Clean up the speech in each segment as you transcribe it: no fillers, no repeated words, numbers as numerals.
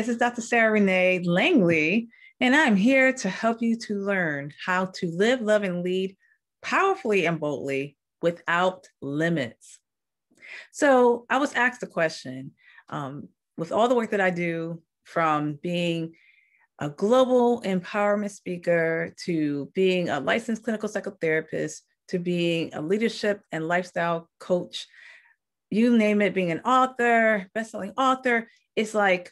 this is Dr. Sarah Renee Langley, and I'm here to help you to learn how to live, love, and lead powerfully and boldly without limits. So I was asked a question with all the work that I do, from being a global empowerment speaker to being a licensed clinical psychotherapist to being a leadership and lifestyle coach, you name it, being an author, best-selling author. It's like,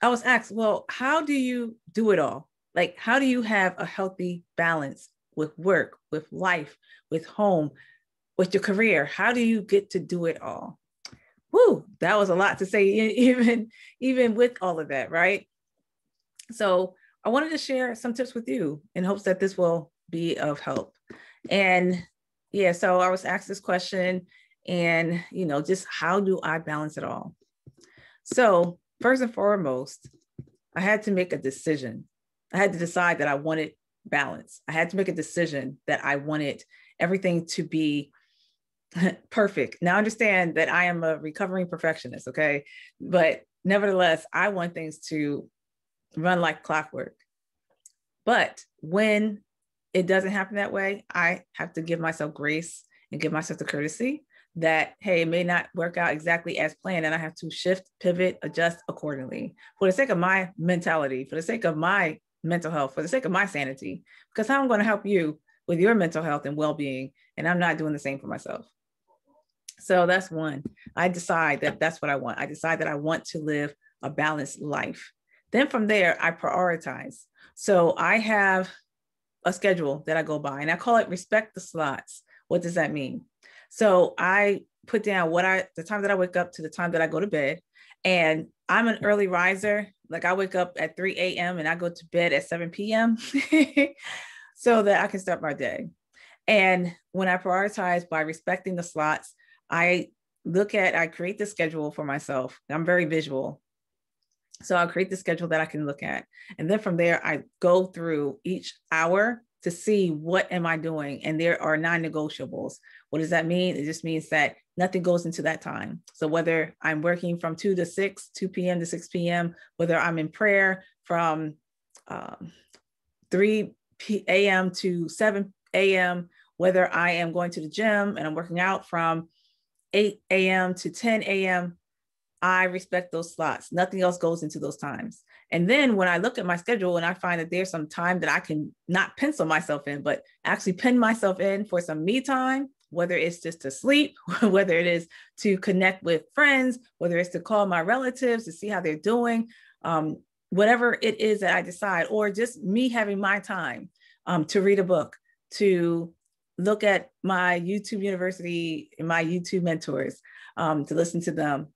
I was asked, well, how do you do it all? Like, how do you have a healthy balance with work, with life, with home, with your career? How do you get to do it all? Woo, that was a lot to say, even with all of that, right? So I wanted to share some tips with you in hopes that this will be of help. And yeah, so I was asked this question, and just how do I balance it all? So first and foremost, I had to make a decision. I had to decide that I wanted balance. I had to make a decision that I wanted everything to be perfect. Now, understand that I am a recovering perfectionist, okay? But nevertheless, I want things to run like clockwork. But when it doesn't happen that way, I have to give myself grace and give myself the courtesy that, hey, it may not work out exactly as planned, and I have to shift, pivot, adjust accordingly for the sake of my mentality, for the sake of my mental health, for the sake of my sanity, because how I'm going to help you with your mental health and well-being, and I'm not doing the same for myself. So that's one. I decide that that's what I want. I decide that I want to live a balanced life. Then from there, I prioritize. So I have a schedule that I go by, and I call it respect the slots. What does that mean? So I put down the time that I wake up to the time that I go to bed. And I'm an early riser. Like, I wake up at 3 a.m. and I go to bed at 7 p.m. so that I can start my day. And when I prioritize by respecting the slots, I create the schedule for myself. I'm very visual. So I'll create the schedule that I can look at. And then from there, I go through each hour to see what am I doing. And there are non-negotiables. What does that mean? It just means that nothing goes into that time. So whether I'm working from 2 to 6, 2 p.m. to 6 p.m., whether I'm in prayer from 3 a.m. to 7 a.m., whether I am going to the gym and I'm working out from 8 a.m. to 10 a.m., I respect those slots. Nothing else goes into those times. And then when I look at my schedule and I find that there's some time that I can not pencil myself in, but actually pin myself in for some me time, whether it's just to sleep, whether it is to connect with friends, whether it's to call my relatives to see how they're doing, whatever it is that I decide, or just me having my time to read a book, to look at my YouTube university and my YouTube mentors, to listen to them.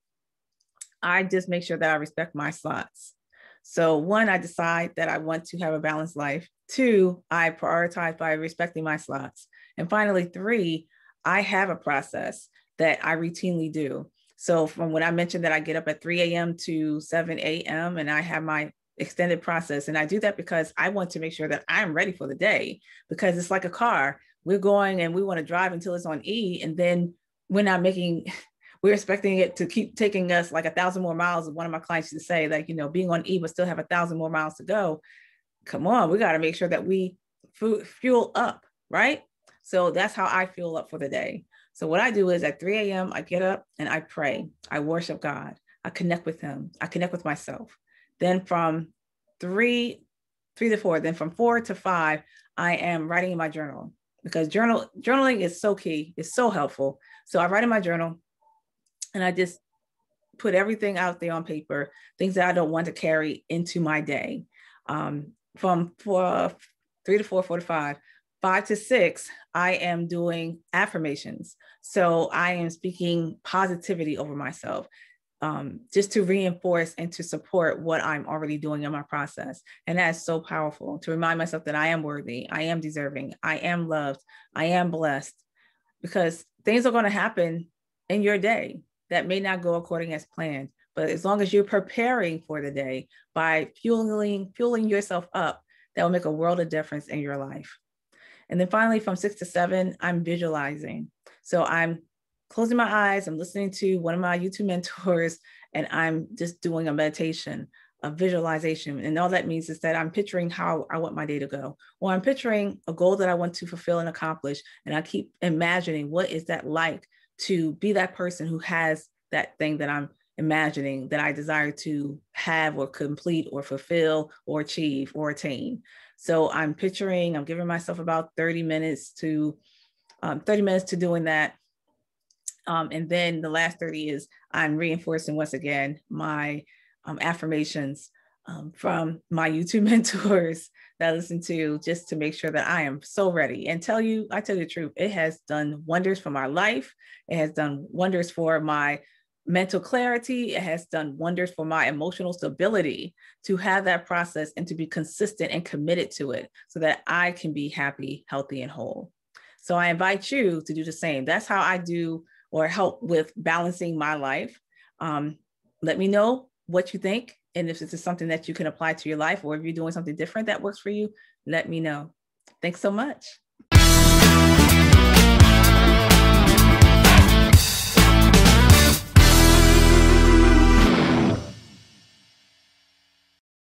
I just make sure that I respect my slots. So 1, I decide that I want to have a balanced life. 2, I prioritize by respecting my slots. And finally, 3, I have a process that I routinely do. So from when I mentioned that I get up at 3 a.m. to 7 a.m. and I have my extended process. And I do that because I want to make sure that I'm ready for the day, because it's like a car. We're going and we want to drive until it's on E. And then we're expecting it to keep taking us like 1,000 more miles. One of my clients used to say, like, being on E, but still have 1,000 more miles to go. Come on, we got to make sure that we fuel up, right? So that's how I fuel up for the day. So what I do is at 3 a.m., I get up and I pray. I worship God. I connect with him. I connect with myself. Then from 3 to 4, then from 4 to 5, I am writing in my journal, because journaling is so key. It's so helpful. So I write in my journal, and I just put everything out there on paper, things that I don't want to carry into my day. From 3 to 4, 4 to 5, 5 to 6, I am doing affirmations. So I am speaking positivity over myself, just to reinforce and to support what I'm already doing in my process. And that's so powerful, to remind myself that I am worthy, I am deserving, I am loved, I am blessed, because things are going to happen in your day that may not go according as planned. But as long as you're preparing for the day by fueling yourself up, that will make a world of difference in your life. And then finally, from 6 to 7, I'm visualizing. So I'm closing my eyes, I'm listening to one of my YouTube mentors, and I'm just doing a meditation, a visualization. And all that means is that I'm picturing how I want my day to go, or I'm picturing a goal that I want to fulfill and accomplish. And I keep imagining, what is that like to be that person who has that thing that I'm imagining that I desire to have or complete or fulfill or achieve or attain. So I'm giving myself about 30 minutes to doing that. And then the last 30 is I'm reinforcing once again my affirmations from my YouTube mentors that I listen to, just to make sure that I am so ready. And I tell you the truth, it has done wonders for my life. It has done wonders for my mental clarity. It has done wonders for my emotional stability to have that process and to be consistent and committed to it so that I can be happy, healthy, and whole. So I invite you to do the same. That's how I do or help with balancing my life. Let me know what you think. And if this is something that you can apply to your life, or if you're doing something different that works for you, let me know. Thanks so much.